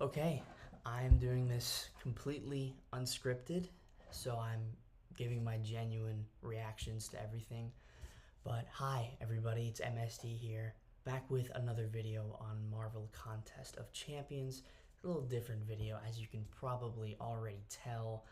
Okay, I'm doing this completely unscripted, so I'm giving my genuine reactions to everything. But hi, everybody, it's MSD here, back with another video on Marvel Contest of Champions. A little different video, as you can probably already tell.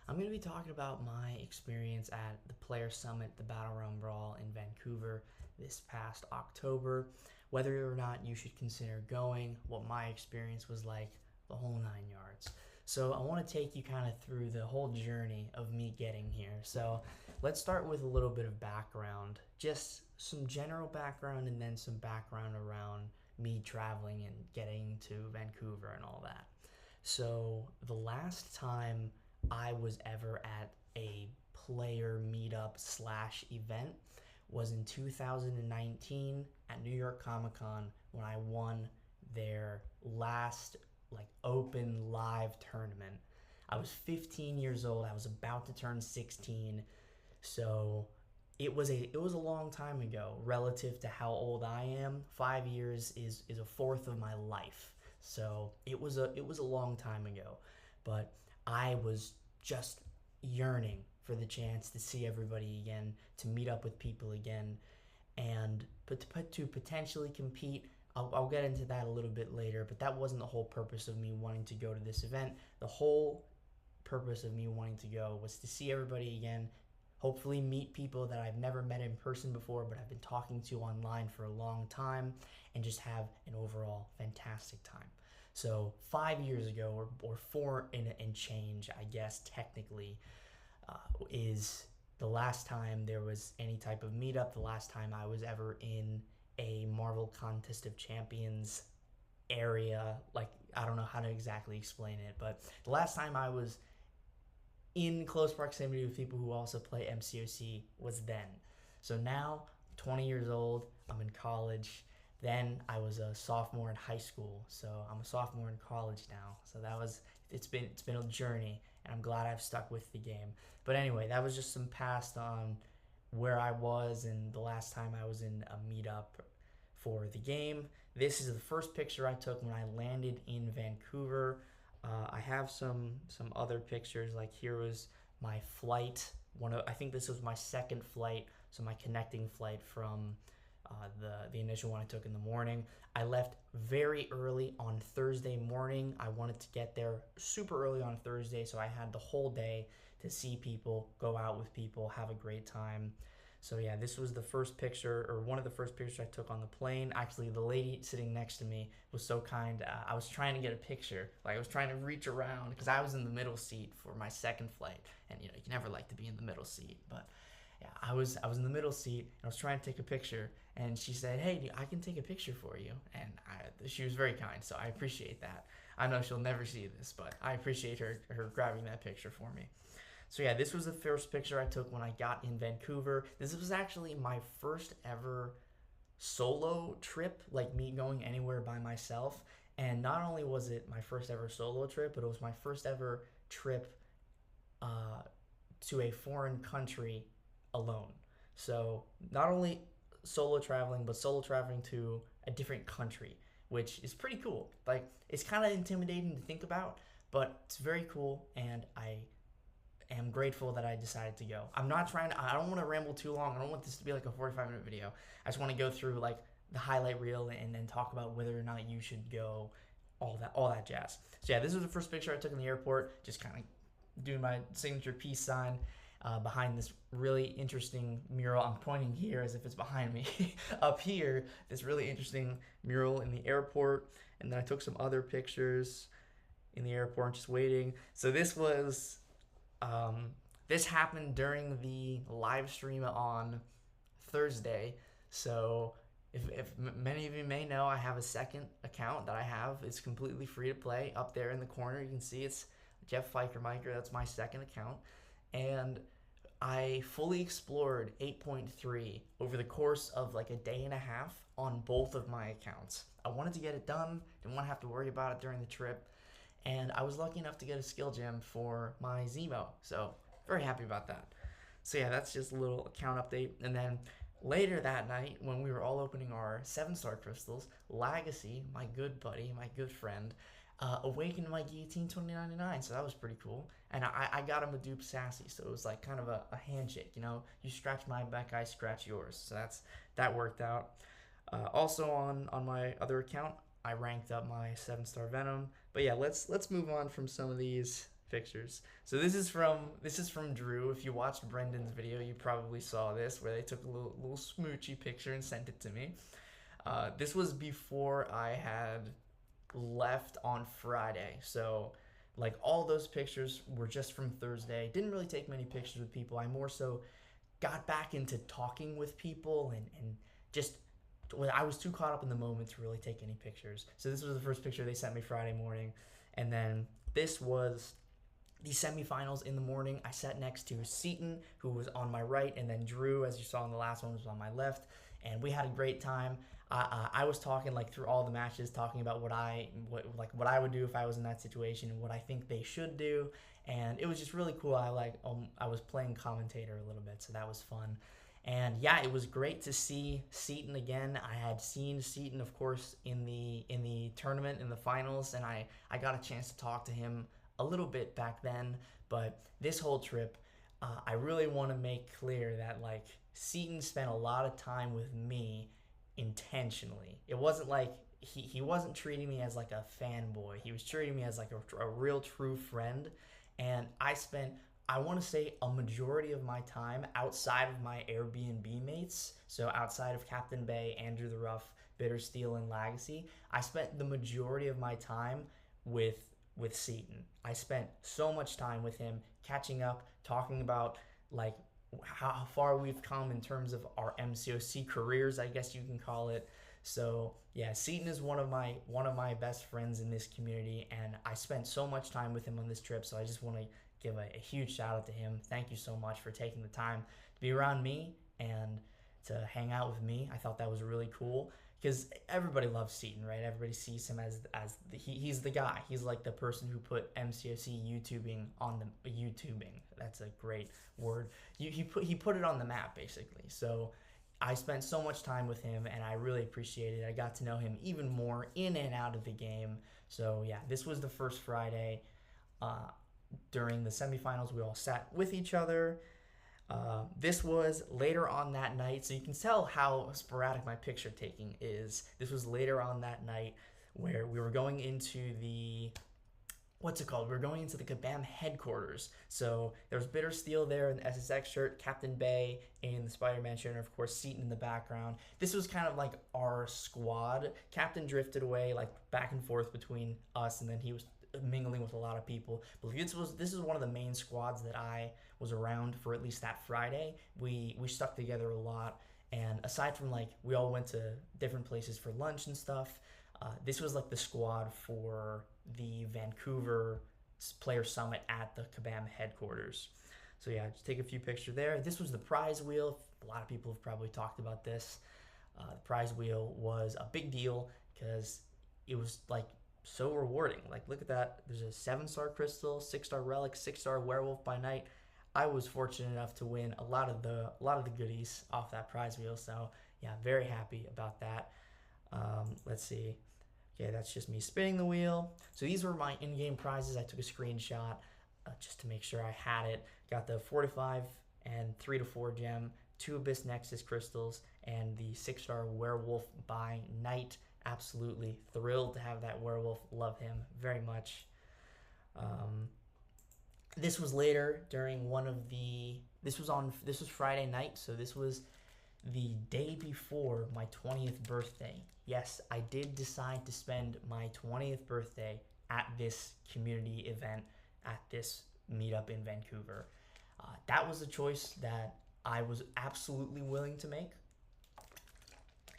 I'm going to be talking about my experience at the Player Summit, the Battlerealm Brawl in Vancouver this past October, whether or not you should consider going, what my experience was like, the whole 9 yards. So I want to take you kind of through the whole journey of me getting here. So let's start with a little bit of background, just some general background and then some background around me traveling and getting to Vancouver and all that. So the last time I was ever at a player meetup slash event was in 2019 at New York Comic Con when I won their last open live tournament. I was 15 years old. I was about to turn 16. So it was a long time ago relative to how old I am. 5 years is a fourth of my life. So it was a long time ago. But I was just yearning for the chance to see everybody again, to meet up with people again, and to potentially compete. I'll get into that a little bit later, but that wasn't the whole purpose of me wanting to go to this event. The whole purpose of me wanting to go was to see everybody again, hopefully meet people that I've never met in person before but I've been talking to online for a long time, and just have an overall fantastic time. So 5 years ago, or four and change, I guess technically, is the last time there was any type of meetup, the last time I was ever in a Marvel Contest of Champions area. Like, I don't know how to exactly explain it, but the last time I was in close proximity with people who also play MCOC was then. So now, 20 years old, I'm in college. Then I was a sophomore in high school, so I'm a sophomore in college now. So it's been a journey, and I'm glad I've stuck with the game. But anyway, that was just some past on where I was and the last time I was in a meetup for the game. This is the first picture I took when I landed in Vancouver. I have some other pictures. Like, here was my flight. I think this was my second flight, so my connecting flight from the initial one I took in the morning. I left very early on Thursday morning. I wanted to get there super early on Thursday, so I had the whole day to see people, go out with people, have a great time. So yeah, this was the first picture, or one of the first pictures I took on the plane. Actually, the lady sitting next to me was so kind. I was trying to get a picture. Like, I was trying to reach around because I was in the middle seat for my second flight, and you never like to be in the middle seat, but yeah, I was in the middle seat, and I was trying to take a picture, and she said, "Hey, I can take a picture for you," and she was very kind, so I appreciate that. I know she'll never see this, but I appreciate her grabbing that picture for me. So yeah, this was the first picture I took when I got in Vancouver. This was actually my first ever solo trip, like me going anywhere by myself. And not only was it my first ever solo trip, but it was my first ever trip to a foreign country alone. So not only solo traveling, but solo traveling to a different country, which is pretty cool. Like, it's kind of intimidating to think about, but it's very cool, and I am grateful that I decided to go. I don't want to ramble too long. I don't want this to be like a 45-minute video. I just want to go through like the highlight reel and then talk about whether or not you should go, all that jazz. So yeah, this was the first picture I took in the airport, just kind of doing my signature peace sign behind this really interesting mural. I'm pointing here as if it's behind me. Up here, this really interesting mural in the airport. And then I took some other pictures in the airport just waiting. So this happened during the live stream on Thursday. So if many of you may know, I have a second account that I have. It's completely free to play. Up there in the corner, you can see it's Jeff Fikermiker. That's my second account. And I fully explored 8.3 over the course of like a day and a half on both of my accounts. I wanted to get it done. Didn't want to have to worry about it during the trip. And I was lucky enough to get a skill gem for my Zemo. So very happy about that. So yeah, that's just a little account update. And then later that night, when we were all opening our 7-star crystals, Legacy, my good buddy, my good friend, Awakened My Guillotine 2099, so that was pretty cool. And I got him a dupe sassy, so it was like kind of a handshake, you know. You scratch my back, I scratch yours. So that worked out. Also on my other account, I ranked up my 7-star Venom. But yeah, let's move on from some of these pictures. So this is from Drew. If you watched Brendan's video, you probably saw this where they took a little smoochy picture and sent it to me. This was before I had left on Friday. So, like, all those pictures were just from Thursday. Didn't really take many pictures with people. I more so got back into talking with people and just I was too caught up in the moment to really take any pictures. So this was the first picture they sent me Friday morning, and then this was the semifinals in the morning. I sat next to Seaton, who was on my right, and then Drew, as you saw in the last one, was on my left, and we had a great time. I was talking like through all the matches, talking about what I would do if I was in that situation and what I think they should do, and it was just really cool. I was playing commentator a little bit, so that was fun. And yeah, it was great to see Seaton again. I had seen Seaton, of course, in the tournament, in the finals, and I got a chance to talk to him a little bit back then. But this whole trip, I really want to make clear that like Seaton spent a lot of time with me intentionally. It wasn't like he wasn't treating me as like a fanboy. He was treating me as like a real true friend. And I want to say a majority of my time outside of my Airbnb mates, so outside of Captain Bay, Andrew the Rough, Bitter Steel, and Legacy, I spent the majority of my time with Seaton. I spent so much time with him, catching up, talking about like how far we've come in terms of our MCOC careers, I guess you can call it. So yeah, Seaton is one of my best friends in this community, and I spent so much time with him on this trip. So I just want to give a huge shout out to him. Thank you so much for taking the time to be around me and to hang out with me. I thought that was really cool because everybody loves Seaton, right? Everybody sees him as he's the guy. He's like the person who put MCOC YouTubing on the YouTubing. That's a great word. He put it on the map basically. So I spent so much time with him, and I really appreciated it. I got to know him even more in and out of the game. So yeah, this was the first Friday. During the semifinals, we all sat with each other. This was later on that night, so you can tell how sporadic my picture taking is. This was later on that night where we were going into the what's it called? We were going into the Kabam headquarters. So there was Bitter Steel there in the SSX shirt, Captain Bay in the Spider-Man shirt, and of course Seaton in the background. This was kind of like our squad. Captain drifted away, like back and forth between us, and then he was mingling with a lot of people. But this is one of the main squads that I was around for at least that Friday. We stuck together a lot, and aside from like we all went to different places for lunch and stuff, this was like the squad for the Vancouver Player Summit at the Kabam headquarters. So yeah, just take a few pictures there. This was the prize wheel. A lot of people have probably talked about this. The prize wheel was a big deal because it was like so rewarding. Like, look at that. There's a 7-star crystal, 6-star relic, 6-star werewolf by night. I was fortunate enough to win a lot of the goodies off that prize wheel. So yeah, very happy about that. Let's see. Okay, that's just me spinning the wheel. So these were my in-game prizes. I took a screenshot just to make sure I had it. Got the 4-5 and 3-4 gem, 2 Abyss Nexus crystals, and the 6-star werewolf by night. Absolutely thrilled to have that werewolf. Love him very much. This was later during one of the. This was Friday night, so this was the day before my 20th birthday. Yes, I did decide to spend my 20th birthday at this community event, at this meetup in Vancouver. That was a choice that I was absolutely willing to make,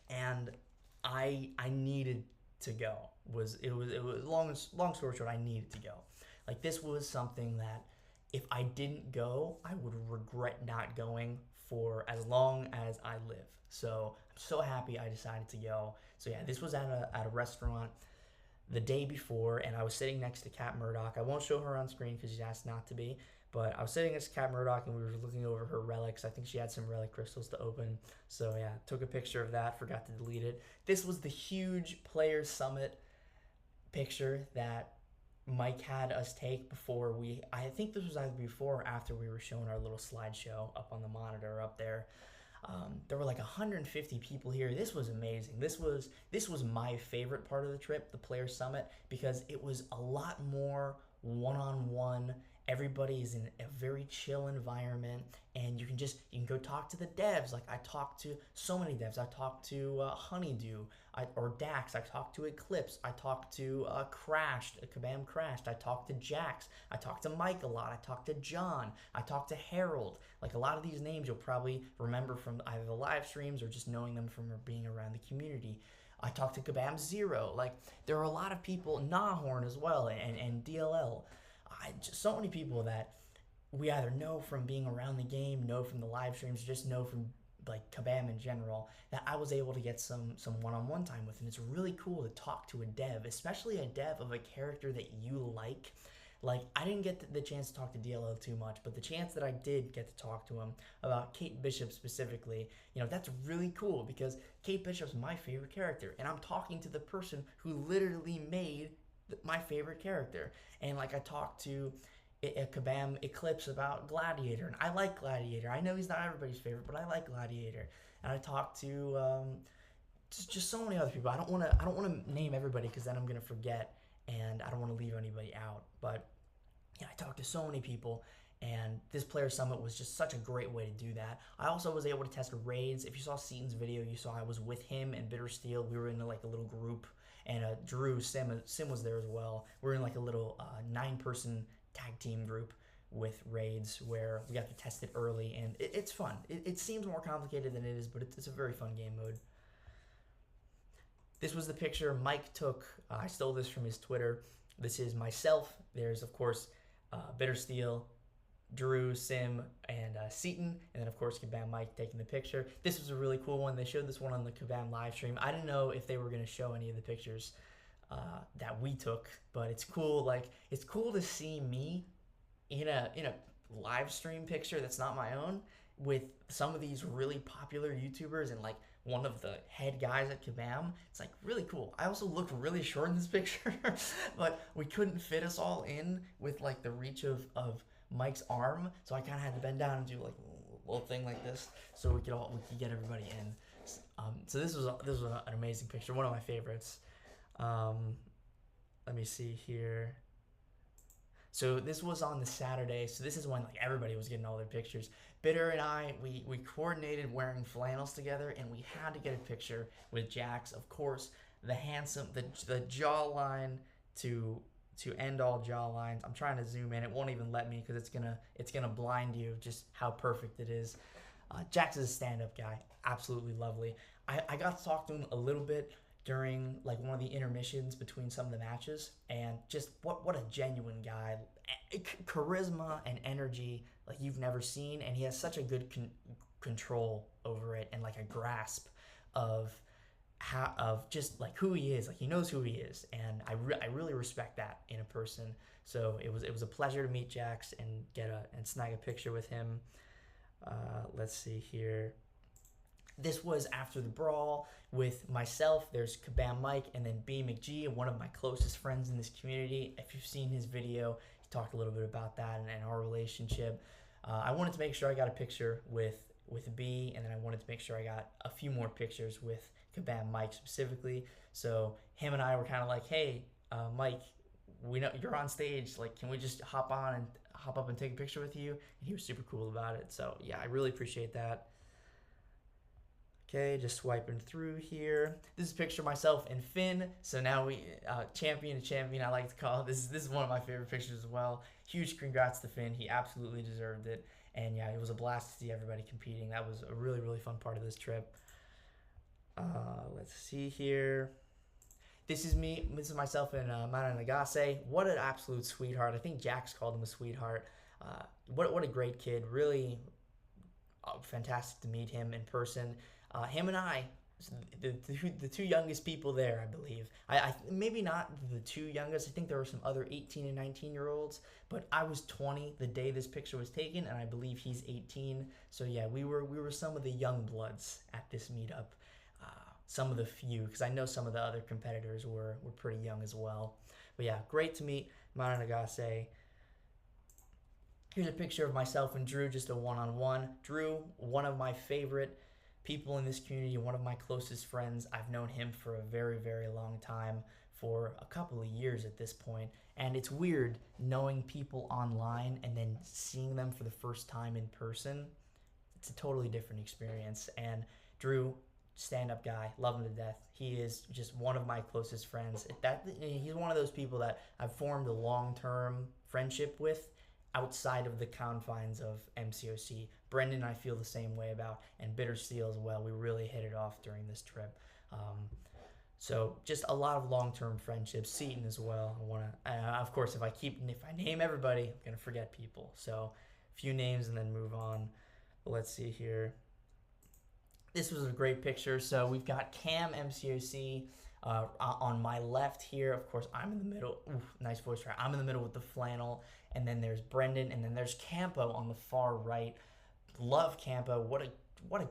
and I needed to go. It was long story short, I needed to go. Like, this was something that if I didn't go, I would regret not going for as long as I live. So I'm so happy I decided to go. So yeah, this was at a restaurant the day before, and I was sitting next to Kat Murdoch. I won't show her on screen because she asked not to be, but I was sitting next to Kat Murdoch, and we were looking over her relics. I think she had some relic crystals to open. So yeah, took a picture of that, forgot to delete it. This was the huge Players Summit picture that Mike had us take before I think this was either before or after we were showing our little slideshow up on the monitor up there. There were like 150 people here. This was amazing. This was my favorite part of the trip, the Player Summit, because it was a lot more one-on-one. Everybody is in a very chill environment, and you can go talk to the devs. Like, I talked to so many devs. I talked to Honeydew, or Dax. I talked to Eclipse. I talked to Crashed, Kabam Crashed. I talked to Jax. I talked to Mike a lot. I talked to John. I talked to Harold. Like, a lot of these names you'll probably remember from either the live streams or just knowing them from being around the community. I talked to Kabam Zero. Like, there are a lot of people, Nahorn as well, and DLL. Just so many people that we either know from being around the game, know from the live streams, just know from like Kabam in general, that I was able to get some one-on-one time with. And it's really cool to talk to a dev, especially a dev of a character that you like. Like, I didn't get the chance to talk to DLL too much, but the chance that I did get to talk to him about Kate Bishop specifically, that's really cool, because Kate Bishop's my favorite character, and I'm talking to the person who literally made my favorite character. And like, I talked to Kabam Eclipse about Gladiator, and I like Gladiator. I know he's not everybody's favorite, but I like Gladiator. And I talked to just so many other people. I don't want to name everybody, because then I'm gonna forget, and I don't want to leave anybody out. But yeah, I talked to so many people, and this Player Summit was just such a great way to do that. I also was able to test raids. If you saw Seaton's video, you saw I was with him and Bitter Steel. We were in like a little group, and Drew, Sim was there as well. We're in like a little 9-person tag team group with raids where we got to test it early, and it's fun. It seems more complicated than it is, but it's a very fun game mode. This was the picture Mike took. I stole this from his Twitter. This is myself. There's, of course, Bitter Steel, Drew, Sim, and Seaton, and then of course Kabam Mike taking the picture. This was a really cool one. They showed this one on the Kabam live stream. I didn't know if they were going to show any of the pictures that we took, but it's cool. Like, it's cool to see me in a live stream picture that's not my own, with some of these really popular YouTubers and like one of the head guys at Kabam. It's like really cool. I also looked really short in this picture, but we couldn't fit us all in with like the reach of Mike's arm, so I kind of had to bend down and do like a little thing like this, so we could get everybody in. So this was an amazing picture, one of my favorites. Let me see here. So this was on the Saturday, so this is when like everybody was getting all their pictures. Bitter and I, we coordinated wearing flannels together, and we had to get a picture with Jax. Of course, the handsome, the jawline to end all jawlines. I'm trying to zoom in. It won't even let me, because it's gonna blind you just how perfect it is. Jax is a stand-up guy, absolutely lovely. I got to talk to him a little bit during like one of the intermissions between some of the matches, and just what a genuine guy. Charisma and energy like you've never seen, and he has such a good control over it, and like a grasp of just like who he is. Like, he knows who he is, and I really respect that in a person. So it was a pleasure to meet Jax and snag a picture with him. Let's see here. This was after the Brawl with myself. There's Kabam Mike, and then B McG, one of my closest friends in this community. If you've seen his video, he talked a little bit about that and our relationship. I wanted to make sure I got a picture with B, and then I wanted to make sure I got a few more pictures with Kabam Mike specifically. So him and I were kind of like, hey, Mike, we know you're on stage. Like, can we just hop up and take a picture with you? And he was super cool about it. So yeah, I really appreciate that. Okay, just swiping through here. This is a picture of myself and Finn. So now we, champion to champion, I like to call it. This is one of my favorite pictures as well. Huge congrats to Finn. He absolutely deserved it. And yeah, it was a blast to see everybody competing. That was a really, really fun part of this trip. Let's see here. This is me. This is myself and Mana Nagase. What an absolute sweetheart. I think Jax called him a sweetheart. What a great kid. Really fantastic to meet him in person. Him and I, the two youngest people there, I believe. I maybe not the two youngest. I think there were some other 18 and 19-year-olds, but I was 20 the day this picture was taken, and I believe he's 18. So yeah, we were some of the young bloods at this meetup. some of the few, because I know some of the other competitors were pretty young as well. But yeah, great to meet Mana Nagase. Here's a picture of myself and Drew, just a one-on-one. Drew, one of my favorite people in this community, one of my closest friends. I've known him for a very, very long time, for a couple of years at this point. And it's weird knowing people online and then seeing them for the first time in person. It's a totally different experience. And Drew, stand-up guy, love him to death. He is just one of my closest friends. He's one of those people that I've formed a long-term friendship with outside of the confines of MCOC. Brendan, I feel the same way about, and Bitter Steel as well. We really hit it off during this trip. So just a lot of long-term friendships. Seaton as well. I want to, of course, if I name everybody, I'm gonna forget people. So a few names and then move on. But let's see here. This was a great picture. So we've got Cam MCOC on my left here. Of course, I'm in the middle. Oof, nice voice track. I'm in the middle with the flannel. And then there's Brendan. And then there's Campo on the far right. Love Campo. What a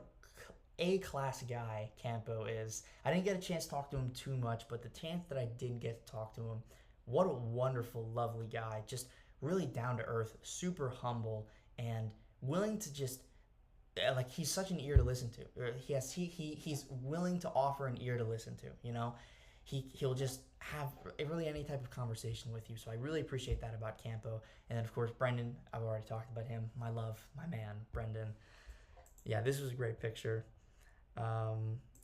A-class guy Campo is. I didn't get a chance to talk to him too much, but the chance that I did get to talk to him, what a wonderful, lovely guy. Just really down to earth, super humble, and willing to just, like, he's such an ear to listen to. He's willing to offer an ear to listen to, you know? He'll just have really any type of conversation with you. So I really appreciate that about Campo. And then, of course, Brendan, I've already talked about him. My love, my man, Brendan. Yeah, this was a great picture.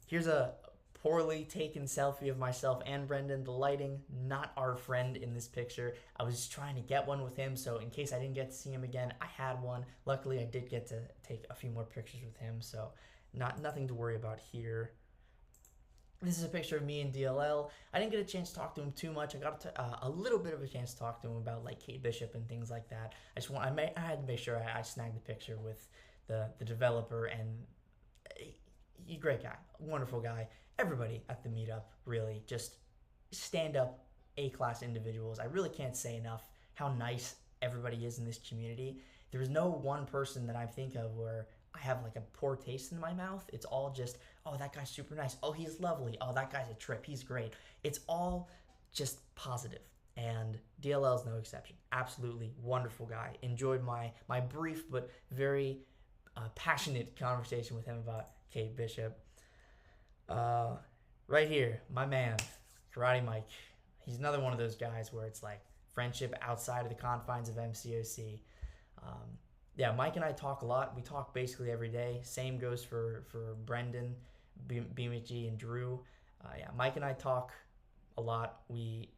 Here's a poorly taken selfie of myself and Brendan. The lighting, not our friend in this picture. I was just trying to get one with him, so in case I didn't get to see him again, I had one. Luckily, I did get to take a few more pictures with him, so nothing to worry about here. This is a picture of me and DLL. I didn't get a chance to talk to him too much. I got a little bit of a chance to talk to him about like Kate Bishop and things like that. I had to make sure I snagged the picture with the developer, and he's a great guy, wonderful guy. Everybody at the meetup, really, just stand-up, A-class individuals. I really can't say enough how nice everybody is in this community. There's no one person that I think of where I have like a poor taste in my mouth. It's all just, oh, that guy's super nice. Oh, he's lovely. Oh, that guy's a trip. He's great. It's all just positive. And DLL is no exception. Absolutely wonderful guy. Enjoyed my brief but very passionate conversation with him about Kate Bishop. Right here, my man, Karate Mike. He's another one of those guys where it's like friendship outside of the confines of MCOC. Yeah, Mike and I talk a lot. We talk basically every day. Same goes for Brendan, BMG, and Drew. Yeah, Mike and I talk a lot. We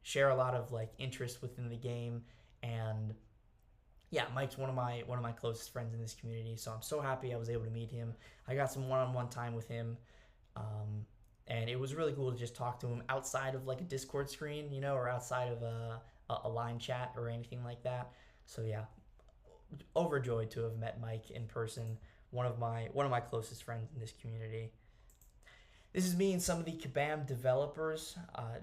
share a lot of like interest within the game, and yeah, Mike's one of my closest friends in this community. So I'm so happy I was able to meet him. I got some one-on-one time with him, and it was really cool to just talk to him outside of like a Discord screen, you know, or outside of a line chat or anything like that. So yeah, overjoyed to have met Mike in person. One of my closest friends in this community. This is me and some of the Kabam developers.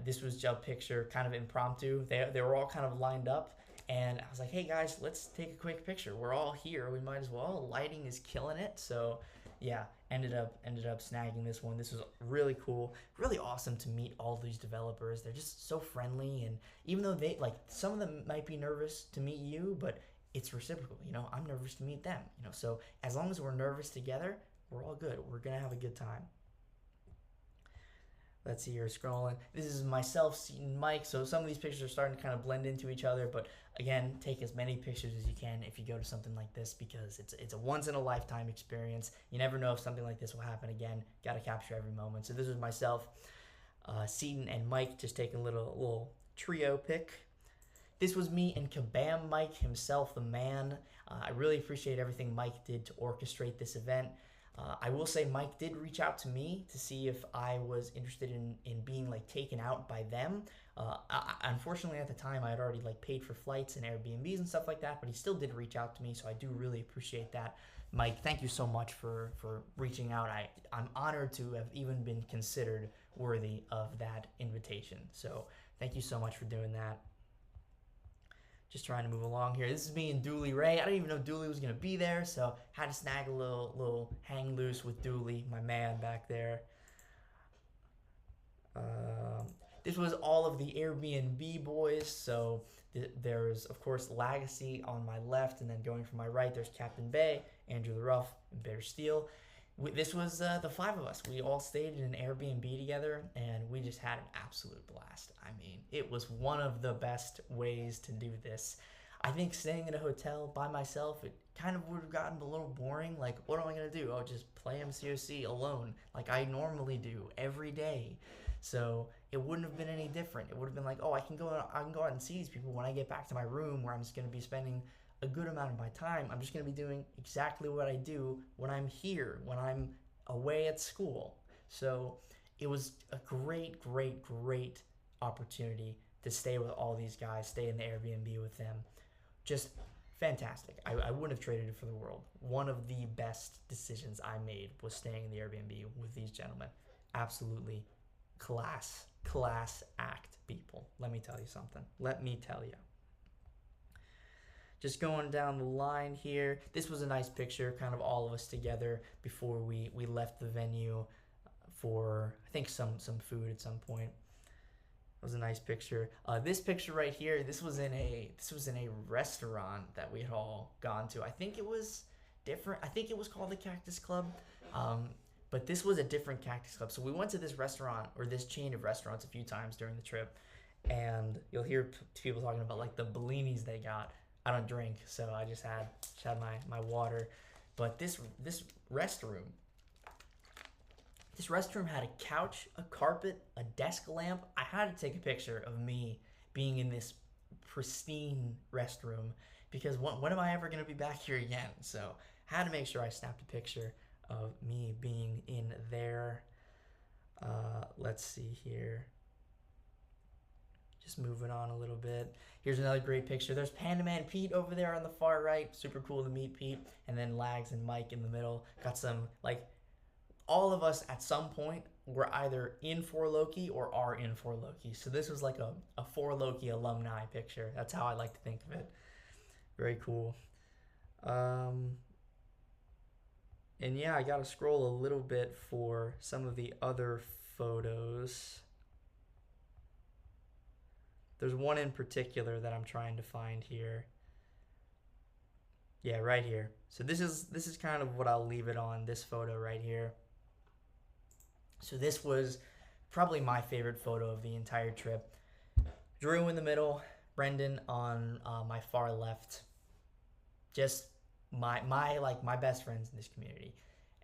This was just a picture, kind of impromptu. They were all kind of lined up, and I was like, hey guys, let's take a quick picture. We're all here. We might as well. Lighting is killing it. So yeah, ended up snagging this one. This was really cool, really awesome to meet all these developers. They're just so friendly, and even though they like, some of them might be nervous to meet you, but it's reciprocal, you know. I'm nervous to meet them, you know. So as long as we're nervous together, we're all good. We're gonna have a good time. Let's see here, scrolling. This is myself, Seaton, Mike. So some of these pictures are starting to kind of blend into each other, but again, take as many pictures as you can if you go to something like this, because it's a once in a lifetime experience. You never know if something like this will happen again. Got to capture every moment. So this is myself, Seaton, and Mike just taking a little trio pic. This was me and Kabam Mike himself, the man. I really appreciate everything Mike did to orchestrate this event. I will say Mike did reach out to me to see if I was interested in being like taken out by them. Unfortunately, at the time, I had already like paid for flights and Airbnbs and stuff like that, but he still did reach out to me, so I do really appreciate that. Mike, thank you so much for reaching out. I'm honored to have even been considered worthy of that invitation. So thank you so much for doing that. Just trying to move along here. This is me and Dooley Ray. I didn't even know Dooley was gonna be there, so had to snag a little hang loose with Dooley, my man back there. This was all of the Airbnb boys. So there's, of course, Legacy on my left, and then going from my right, there's Captain Bay, Andrew the Rough, and Bear Steel. This was the five of us. We all stayed in an Airbnb together, and we just had an absolute blast. I mean, it was one of the best ways to do this. I think staying in a hotel by myself, it kind of would have gotten a little boring. Like, what am I going to do? Oh, just play MCOC alone, like I normally do every day. So it wouldn't have been any different. It would have been like, oh, I can go out and see these people when I get back to my room, where I'm just going to be spending a good amount of my time. I'm just going to be doing exactly what I do when I'm here, when I'm away at school. So it was a great, great, great opportunity to stay with all these guys, stay in the Airbnb with them. Just fantastic. I wouldn't have traded it for the world. One of the best decisions I made was staying in the Airbnb with these gentlemen. Absolutely class act, people. Let me tell you something. Let me tell you. Just going down the line here, this was a nice picture, kind of all of us together before we left the venue for, I think, some food at some point. It was a nice picture. This picture right here, this was in a restaurant that we had all gone to. I think it was different. I think it was called the Cactus Club. But this was a different Cactus Club. So we went to this restaurant, or this chain of restaurants, a few times during the trip, and you'll hear people talking about like the bellinis they got. I don't drink, so I just had my water. But this restroom had a couch, a carpet, a desk lamp. I had to take a picture of me being in this pristine restroom, because when am I ever going to be back here again? So I had to make sure I snapped a picture of me being in there. Let's see here. Just moving on a little bit. Here's another great picture. There's Panda Man Pete over there on the far right. Super cool to meet Pete. And then Lags and Mike in the middle. Got some, like, all of us at some point were either in For Loki or are in For Loki. So this was like a For Loki alumni picture. That's how I like to think of it. Very cool. And yeah, I gotta scroll a little bit for some of the other photos. There's one in particular that I'm trying to find here. Yeah, right here. So this is kind of what I'll leave it on, this photo right here. So this was probably my favorite photo of the entire trip. Drew in the middle, Brendan on my far left. Just my best friends in this community.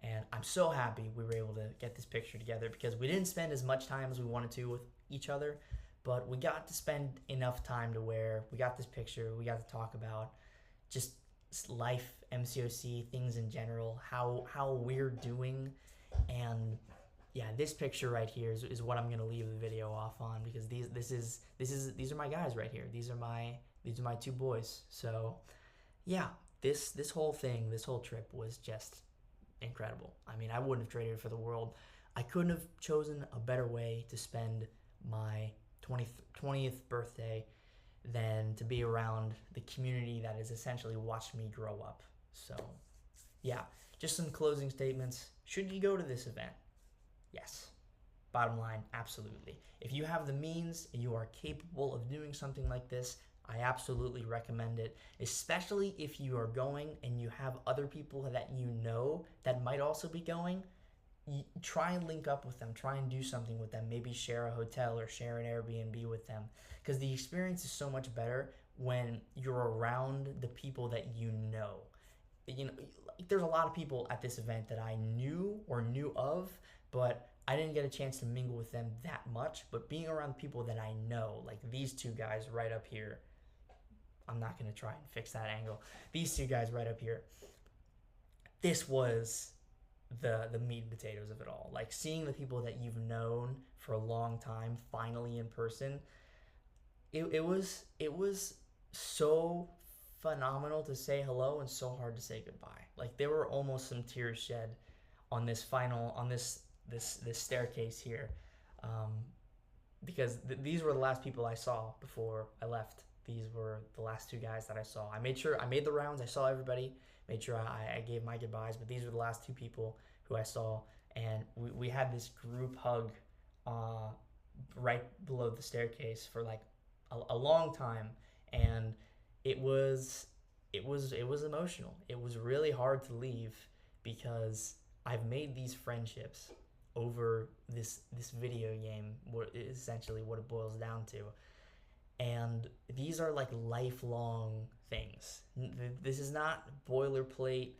And I'm so happy we were able to get this picture together, because we didn't spend as much time as we wanted to with each other, but we got to spend enough time to where we got this picture, we got to talk about just life, MCOC, things in general, how we're doing. And yeah, this picture right here is what I'm going to leave the video off on, because these are my guys right here. These are my two boys. So yeah, this whole thing, this whole trip was just incredible. I mean, I wouldn't have traded it for the world. I couldn't have chosen a better way to spend my 20th birthday than to be around the community that has essentially watched me grow up. So yeah, just some closing statements. Should you go to this event? Yes. Bottom line, absolutely. If you have the means and you are capable of doing something like this, I absolutely recommend it, especially if you are going and you have other people that you know that might also be going. Try and link up with them, try and do something with them, maybe share a hotel or share an Airbnb with them, because the experience is so much better when you're around the people that you know. You know, there's a lot of people at this event that I knew or knew of, but I didn't get a chance to mingle with them that much. But being around people that I know, like these two guys right up here, I'm not going to try and fix that angle. These two guys right up here, this was the meat and potatoes of it all. Like seeing the people that you've known for a long time finally in person, it was so phenomenal to say hello and so hard to say goodbye. Like there were almost some tears shed on this staircase here, because these were the last people I saw before I left. These were the last two guys that I saw. I made the rounds. I saw everybody. Made sure I gave my goodbyes. But these were the last two people who I saw, and we had this group hug right below the staircase for like a long time, and it was it was emotional. It was really hard to leave because I've made these friendships over this video game. What essentially what it boils down to, and these are like lifelong things. This is not boilerplate.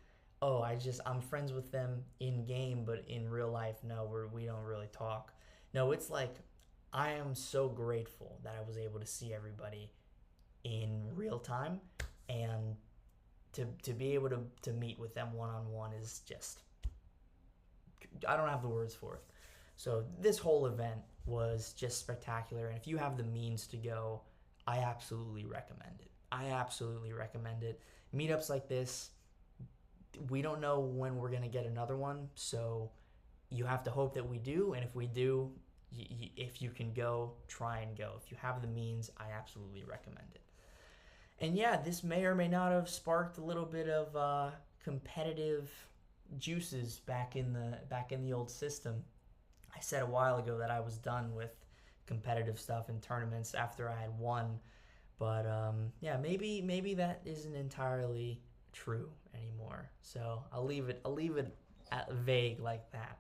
Oh, I'm friends with them in game, but in real life, no, we don't really talk. No, it's like I am so grateful that I was able to see everybody in real time, and to be able to meet with them one on one is just, I don't have the words for it. So this whole event was just spectacular, and if you have the means to go, I absolutely recommend it. I absolutely recommend it. Meetups like this, we don't know when we're gonna get another one, so you have to hope that we do. And if we do, if you can go, try and go. If you have the means, I absolutely recommend it. And yeah, this may or may not have sparked a little bit of competitive juices back in the old system. I said a while ago that I was done with competitive stuff in tournaments after I had won, but yeah, maybe that isn't entirely true anymore. So I'll leave it vague like that.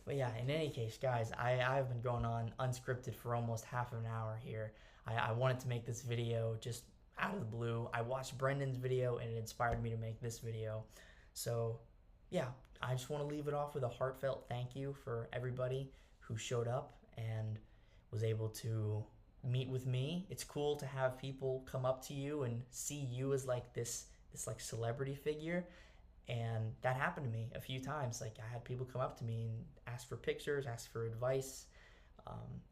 But yeah, in any case, guys, I've been going on unscripted for almost half an hour here. I wanted to make this video just out of the blue. I watched Brendan's video and it inspired me to make this video. So yeah, I just want to leave it off with a heartfelt thank you for everybody who showed up and was able to meet with me. It's cool to have people come up to you and see you as like this like celebrity figure, and that happened to me a few times. Like I had people come up to me and ask for pictures, ask for advice.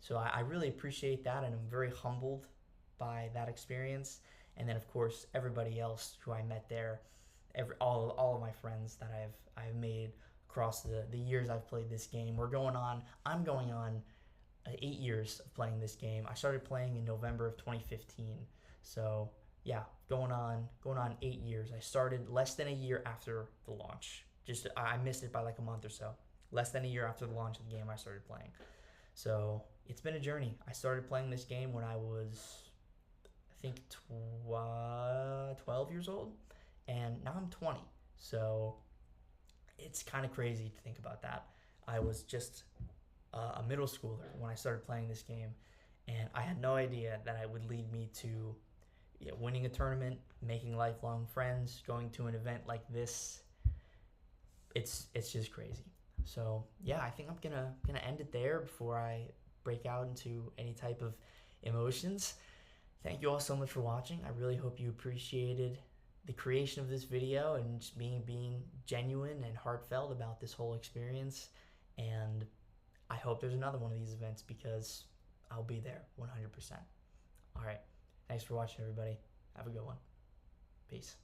So I really appreciate that, and I'm very humbled by that experience. And then of course everybody else who I met there, all of my friends that I've made across the years I've played this game. I'm going on 8 years of playing this game. I started playing in November of 2015. So yeah, going on 8 years. I started less than a year after the launch. Just I missed it by like a month or so. Less than a year after the launch of the game, I started playing. So it's been a journey. I started playing this game when I was, I think, 12 years old, and now I'm 20. So it's kind of crazy to think about that. I was just a middle schooler when I started playing this game, and I had no idea that it would lead me to winning a tournament, making lifelong friends, going to an event like this. It's just crazy. So yeah, I think I'm gonna end it there before I break out into any type of emotions. Thank you all so much for watching. I really hope you appreciated the creation of this video and just being genuine and heartfelt about this whole experience. And I hope there's another one of these events because I'll be there 100%. All right. Thanks for watching, everybody. Have a good one. Peace.